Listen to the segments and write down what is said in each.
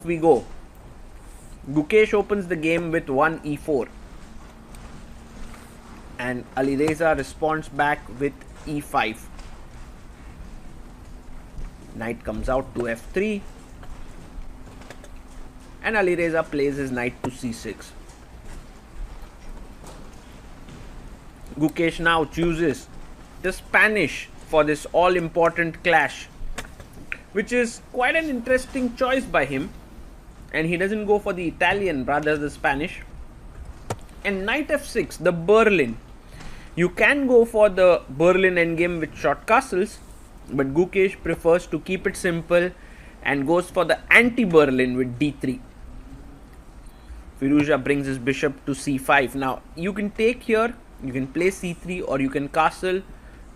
we go. Gukesh opens the game with 1 e4. And Alireza responds back with e5. Knight comes out to f3. And Alireza plays his knight to c6. Gukesh now chooses the Spanish for this all-important clash, which is quite an interesting choice by him. And he doesn't go for the Italian, rather the Spanish. And knight f6, the Berlin. You can go for the Berlin endgame with short castles, but Gukesh prefers to keep it simple and goes for the anti-Berlin with d3. Firouza brings his bishop to c5. Now, you can take here, you can play c3 or you can castle.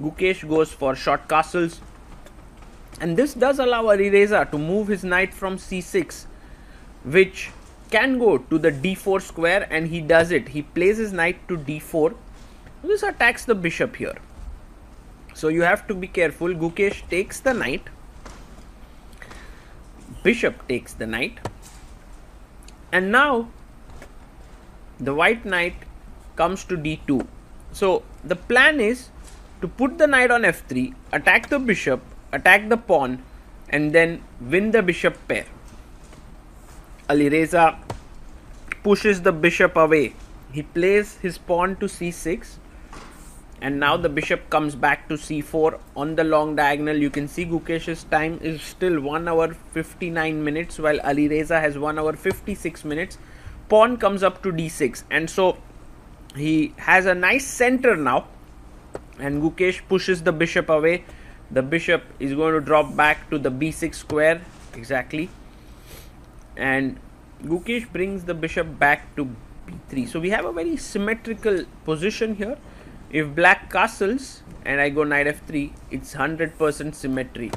Gukesh goes for short castles. And this does allow Alireza to move his knight from c6, which can go to the d4 square, and he does it. He plays his knight to d4. This attacks the bishop here. So you have to be careful. Gukesh takes the knight. Bishop takes the knight. And now the white knight comes to d2. So the plan is to put the knight on f3, attack the bishop, attack the pawn, and then win the bishop pair. Alireza pushes the bishop away. He plays his pawn to c6. And now the bishop comes back to c4 on the long diagonal. You can see Gukesh's time is still 1 hour 59 minutes, while Alireza has 1 hour 56 minutes. Pawn comes up to d6, and so he has a nice center now. And Gukesh pushes the bishop away. The bishop is going to drop back to the b6 square, exactly. And Gukesh brings the bishop back to b3. So we have a very symmetrical position here. If black castles and I go knight f3, it's 100% symmetry.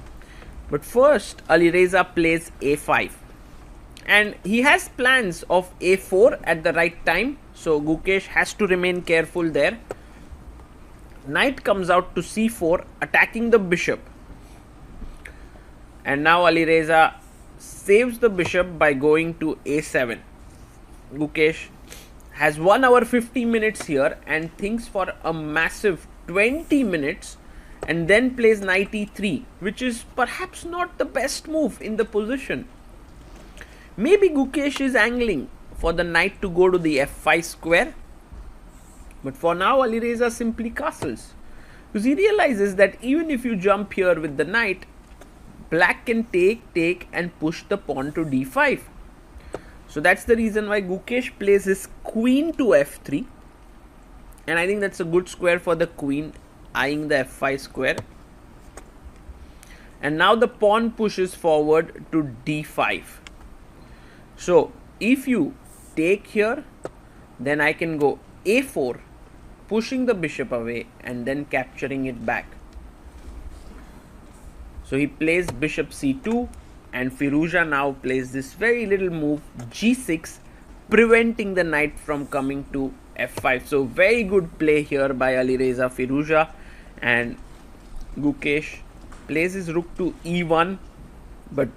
But first, Alireza plays a5. And he has plans of a4 at the right time. So Gukesh has to remain careful there. Knight comes out to c4, attacking the bishop. And now Alireza saves the bishop by going to a7. Gukesh has 1 hour 50 minutes here and thinks for a massive 20 minutes and then plays knight e3, which is perhaps not the best move in the position. Maybe Gukesh is angling for the knight to go to the f5 square, but for now Alireza simply castles, because he realizes that even if you jump here with the knight, black can take and push the pawn to d5. So that's the reason why Gukesh plays his queen to f3. And I think that's a good square for the queen, eyeing the f5 square. And now the pawn pushes forward to d5. So if you take here, then I can go a4, pushing the bishop away and then capturing it back. So he plays bishop c2. And Firouza now plays this very little move g6, preventing the knight from coming to f5. So very good play here by Alireza Firouza. And Gukesh plays his rook to e1, but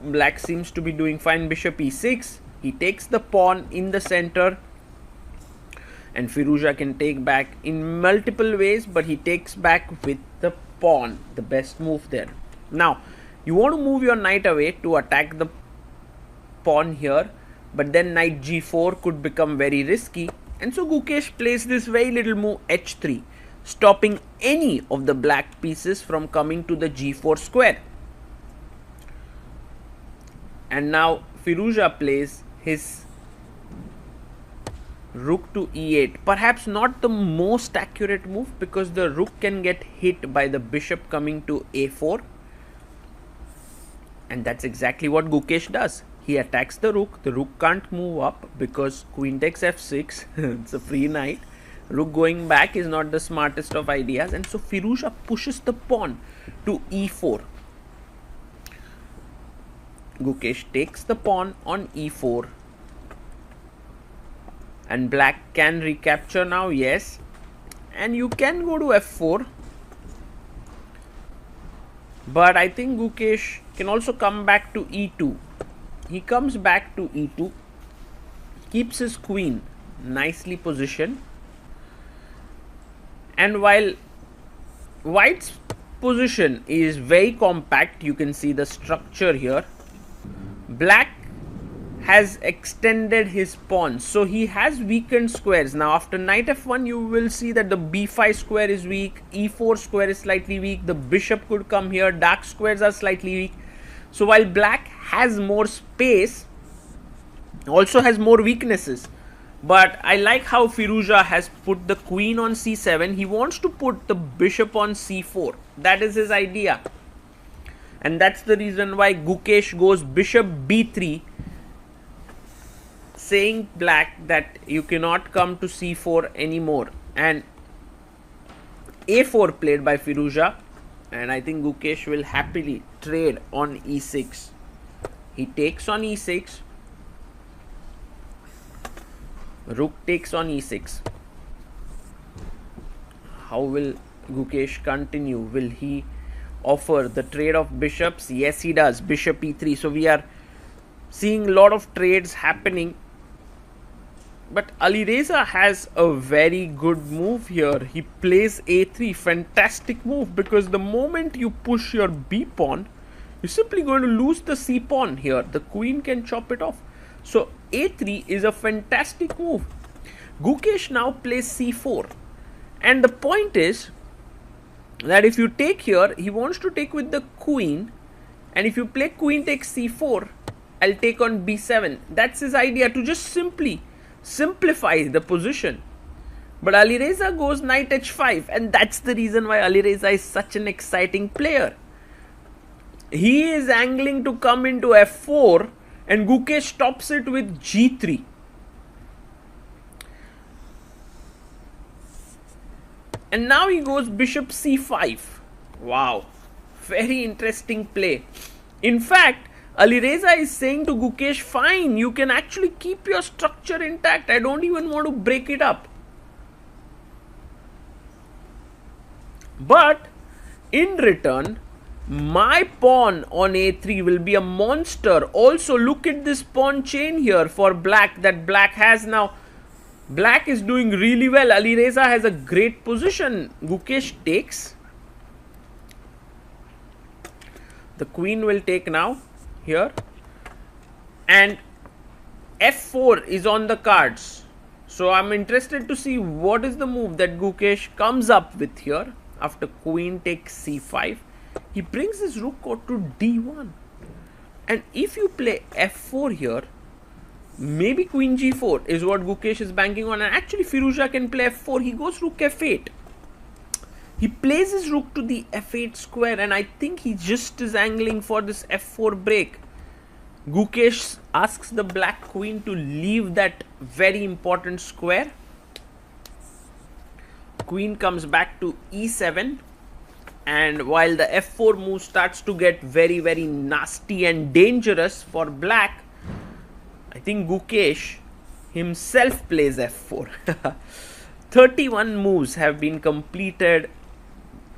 black seems to be doing fine. Bishop e6. He takes the pawn in the center, and Firouza can take back in multiple ways, but he takes back with the pawn, the best move there. Now you want to move your knight away to attack the pawn here, but then knight g4 could become very risky, and so Gukesh plays this very little move h3, stopping any of the black pieces from coming to the g4 square. And now Firouza plays his rook to e8. Perhaps not the most accurate move, because the rook can get hit by the bishop coming to a4. And that's exactly what Gukesh does. He attacks the rook can't move up because queen takes f6, it's a free knight. Rook going back is not the smartest of ideas, and so Firouza pushes the pawn to e4. Gukesh takes the pawn on e4. And black can recapture now, yes. And you can go to f4. But I think Gukesh can also come back to e2. He comes back to e2, keeps his queen nicely positioned, and while white's position is very compact, you can see the structure here, black has extended his pawns, so he has weakened squares. Now after knight f1 you will see that the b5 square is weak, e4 square is slightly weak, the bishop could come here, dark squares are slightly weak. So while black has more space, also has more weaknesses. But I like how Firouza has put the queen on c7. He wants to put the bishop on c4. That is his idea. And that's the reason why Gukesh goes bishop b3, saying black that you cannot come to c4 anymore. And a4 played by Firouza. And I think Gukesh will happily trade on e6. He takes on e6. Rook takes on e6. How will Gukesh continue? Will he offer the trade of bishops? Yes, he does. Bishop e3. So we are seeing a lot of trades happening. But Alireza has a very good move here. He plays a3. Fantastic move, because the moment you push your b pawn, you're simply going to lose the c pawn here. The queen can chop it off. So a3 is a fantastic move. Gukesh now plays c4. And the point is that if you take here, he wants to take with the queen. And if you play queen takes c4, I'll take on b7. That's his idea, to just simply simplify the position. But Alireza goes knight h5. And that's the reason why Alireza is such an exciting player. He is angling to come into f4. And Gukesh stops it with g3. And now he goes bishop c5. Wow. Very interesting play. In fact, Alireza is saying to Gukesh, fine, you can actually keep your structure intact. I don't even want to break it up. But in return, my pawn on a3 will be a monster. Also, look at this pawn chain here for black that black has now. Black is doing really well. Alireza has a great position. Gukesh takes. The queen will take now here. And f4 is on the cards. So I'm interested to see what is the move that Gukesh comes up with here. After queen takes c5. He brings his rook out to d1. And if you play f4 here, maybe queen g4 is what Gukesh is banking on. And actually Firouza can play f4. He goes rook f8. He plays his rook to the f8 square. And I think he just is angling for this f4 break. Gukesh asks the black queen to leave that very important square. Queen comes back to e7. And while the f4 move starts to get very, very nasty and dangerous for black, I think Gukesh himself plays f4. 31 moves have been completed.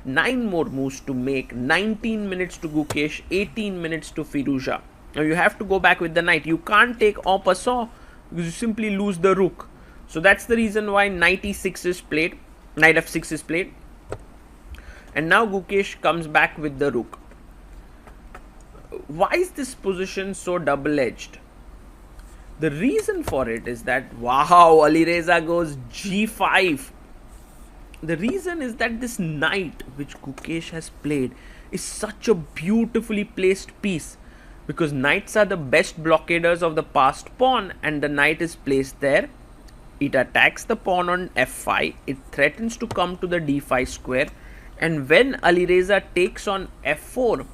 9 more moves to make. 19 minutes to Gukesh, 18 minutes to Firouza. Now you have to go back with the knight. You can't take en passant because you simply lose the rook. So that's the reason why knight e6 is played. Knight f6 is played. And now Gukesh comes back with the rook. Why is this position so double-edged? The reason for it is that, wow, Alireza goes g5. The reason is that this knight which Gukesh has played is such a beautifully placed piece. Because knights are the best blockaders of the passed pawn, and the knight is placed there. It attacks the pawn on f5. It threatens to come to the d5 square. And when Alireza takes on f4,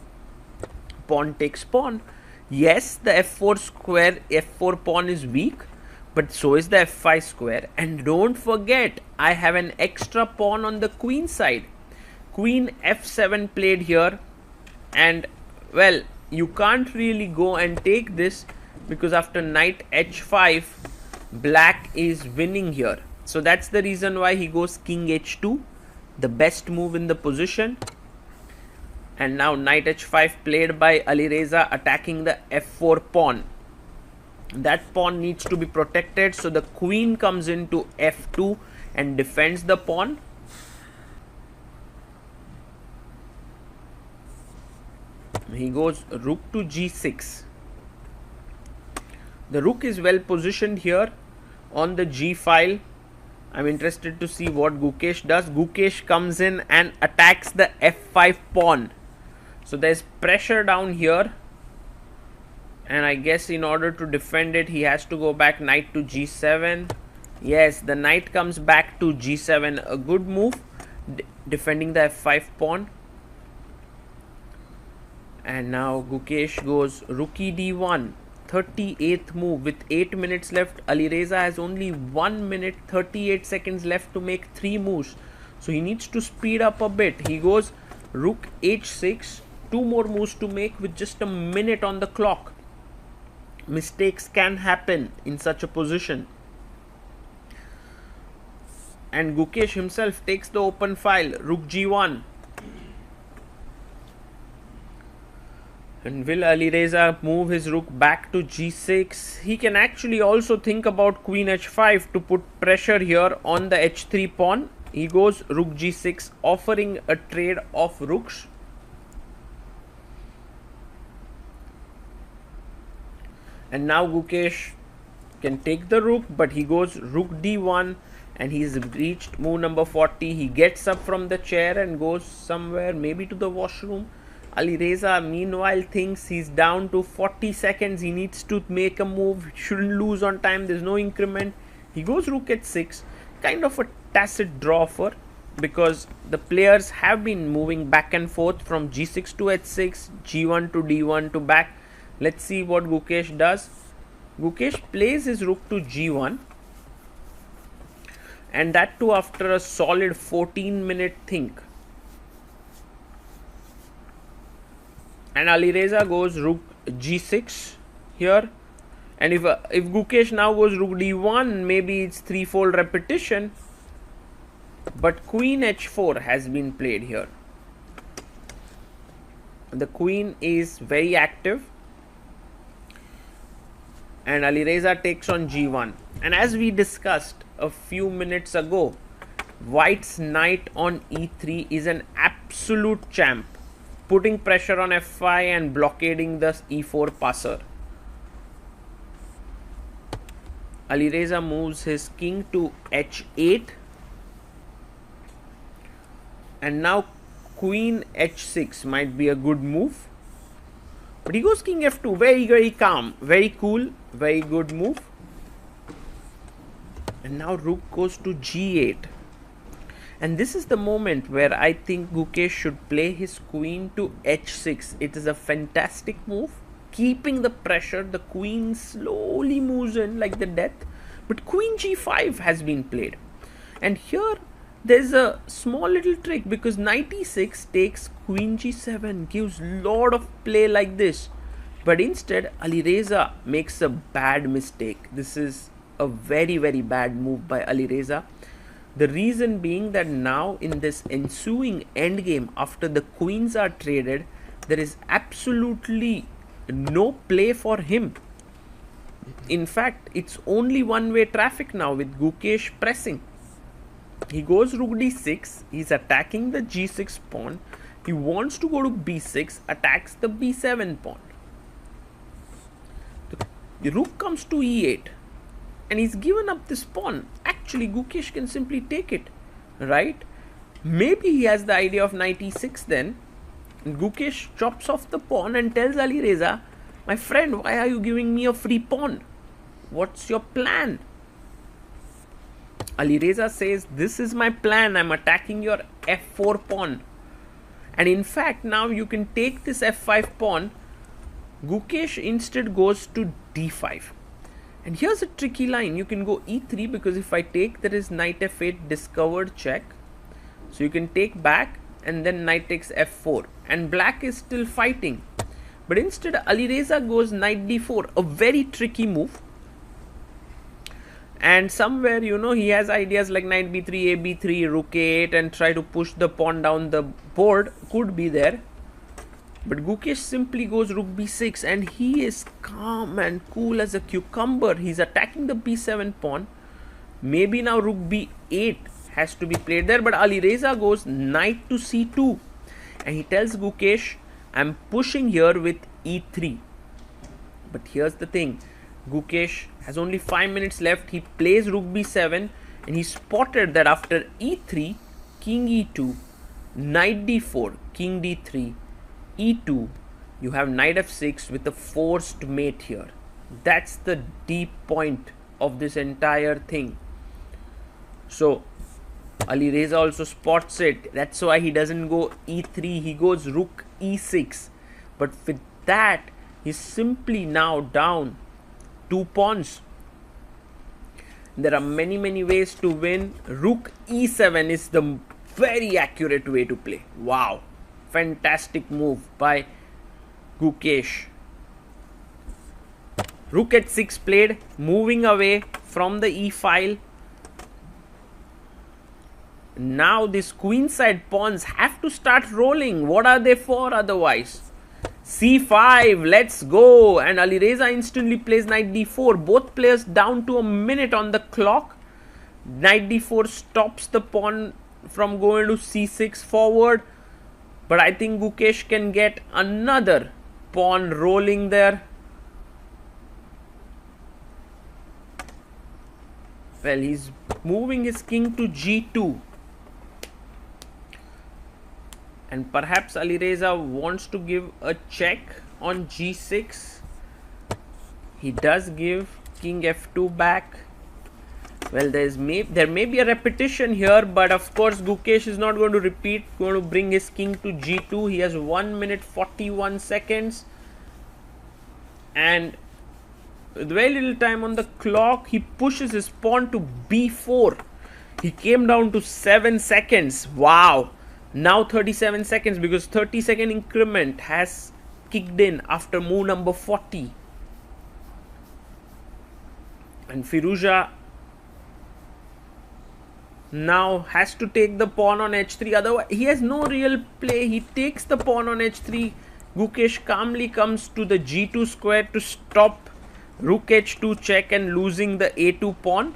pawn takes pawn. Yes, the f4 square, f4 pawn is weak, but so is the f5 square. And don't forget, I have an extra pawn on the queen side. Queen f7 played here. And, well, you can't really go and take this because after knight h5, black is winning here. So that's the reason why he goes king h2. The best move in the position. And now knight h5 played by Alireza attacking the f4 pawn. That pawn needs to be protected, so the queen comes into f2 and defends the pawn. He goes rook to g6. The rook is well positioned here on the g file. I'm interested to see what Gukesh does. Gukesh comes in and attacks the f5 pawn. So there's pressure down here. And I guess in order to defend it, he has to go back knight to g7. Yes, the knight comes back to g7. A good move, defending the f5 pawn. And now Gukesh goes rook d1. 38th move with 8 minutes left. Alireza has only 1 minute 38 seconds left to make 3 moves. So he needs to speed up a bit. He goes rook h6. 2 more moves to make with just a minute on the clock. Mistakes can happen in such a position. And Gukesh himself takes the open file. Rook g1. And will Alireza move his rook back to g6? He can actually also think about queen h5 to put pressure here on the h3 pawn. He goes rook g6, offering a trade of rooks. And now Gukesh can take the rook, but he goes rook d1 and he's reached move number 40. He gets up from the chair and goes somewhere, maybe to the washroom. Alireza meanwhile thinks he's down to 40 seconds. He needs to make a move. He shouldn't lose on time. There's no increment. He goes rook h6. Kind of a tacit draw for, because the players have been moving back and forth from g6 to h6, g1 to d1 to back. Let's see what Gukesh does. Gukesh plays his rook to g1. And that too after a solid 14-minute think. And Alireza goes rook g6 here. And if Gukesh now goes rook d1, maybe it's threefold repetition. But queen h4 has been played here. The queen is very active. And Alireza takes on g1. And as we discussed a few minutes ago, White's knight on e3 is an absolute champ, putting pressure on f5 and blockading the e4 passer. Alireza moves his king to h8. And now queen h6 might be a good move. But he goes king f2. Very, very calm. Very cool. Very good move. And now rook goes to g8. And this is the moment where I think Gukesh should play his queen to h6. It is a fantastic move. Keeping the pressure. The queen slowly moves in like the death. But queen g5 has been played. And here there's a small little trick, because knight e6 takes queen g7, gives lot of play like this. But instead Alireza makes a bad mistake. This is a very, very bad move by Alireza. The reason being that now in this ensuing endgame, after the queens are traded, there is absolutely no play for him. In fact, it's only one-way traffic now with Gukesh pressing. He goes rook d6. He's attacking the g6 pawn. He wants to go to b6, attacks the b7 pawn. The rook comes to e8. And he's given up this pawn. Actually, Gukesh can simply take it, right? Maybe he has the idea of knight e6 then. And Gukesh chops off the pawn and tells Alireza, my friend, why are you giving me a free pawn? What's your plan? Alireza says, this is my plan. I'm attacking your f4 pawn. And in fact, now you can take this f5 pawn. Gukesh instead goes to d5. And here's a tricky line. You can go e3, because if I take, there is knight f8 discovered check. So you can take back and then knight takes f4. And black is still fighting. But instead Alireza goes knight d4. A very tricky move. And somewhere, you know, he has ideas like knight b3, a b3, rook a8 and try to push the pawn down the board. Could be there. But Gukesh simply goes rook b6 and he is calm and cool as a cucumber. He's attacking the b7 pawn. Maybe now rook b8 has to be played there, but Alireza goes knight to c2 and he tells Gukesh, I'm pushing here with e3. But here's the thing, Gukesh has only 5 minutes left. He plays rook b7 and he spotted that after e3, king e2, knight d4, king d3, e2, you have knight f6 with a forced mate here. That's the deep point of this entire thing. So Alireza also spots it. That's why he doesn't go e3, he goes rook e6. But with that, he's simply now down 2 pawns. There are many ways to win. Rook e7 is the very accurate way to play. Wow, fantastic move by Gukesh. Rook at 6 played, moving away from the e file. Now these queenside pawns have to start rolling. What are they for otherwise? c5, let's go. And Alireza instantly plays knight d4. Both players down to a minute on the clock. Knight d4 stops the pawn from going to c6 forward. But I think Gukesh can get another pawn rolling there. Well, he's moving his king to g2. And perhaps Alireza wants to give a check on g6. He does give king f2 back. Well, there may be a repetition here, but of course Gukesh is not going to repeat, going to bring his king to g2. He has 1 minute 41 seconds. And with very little time on the clock, he pushes his pawn to b4. He came down to 7 seconds. Wow. Now 37 seconds, because 30-second increment has kicked in after move number 40. And Firouza now has to take the pawn on h3. Otherwise, he has no real play. He takes the pawn on h3. Gukesh calmly comes to the g2 square to stop rook h2 check and losing the a2 pawn.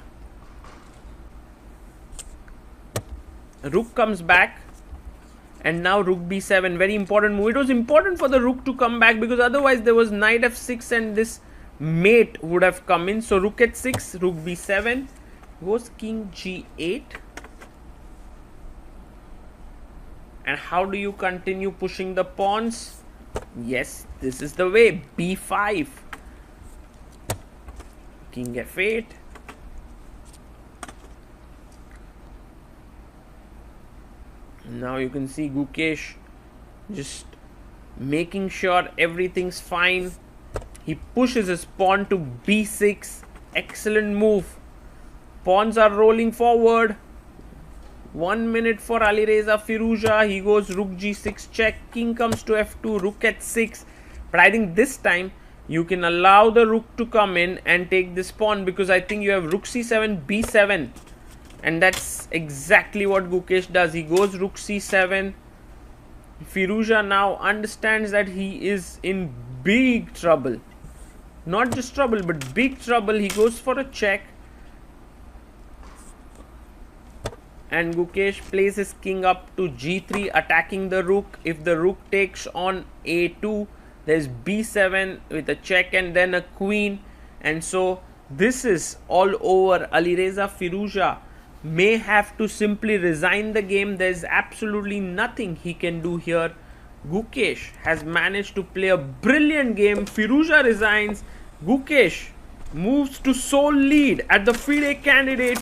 Rook comes back. And now rook b7, very important move. It was important for the rook to come back, because otherwise there was knight f6 and this mate would have come in. So rook at 6, rook b7, goes king g8. And how do you continue pushing the pawns? Yes, this is the way. b5, king f8. Now you can see Gukesh just making sure everything's fine. He pushes his pawn to b6. Excellent move. Pawns are rolling forward. 1 minute for Alireza Firouza. He goes rook g6 check. King comes to f2. Rook at 6. But I think this time you can allow the rook to come in and take this pawn, because I think you have rook c7, b7. And that's exactly what Gukesh does. He goes rook c7. Firouza now understands that he is in big trouble. Not just trouble, but big trouble. He goes for a check. And Gukesh plays his king up to g3, attacking the rook. If the rook takes on a2, there's b7 with a check and then a queen. And so this is all over. Alireza Firouza may have to simply resign the game. There's absolutely nothing he can do here. Gukesh has managed to play a brilliant game. Firouza resigns. Gukesh moves to sole lead at the FIDE candidate.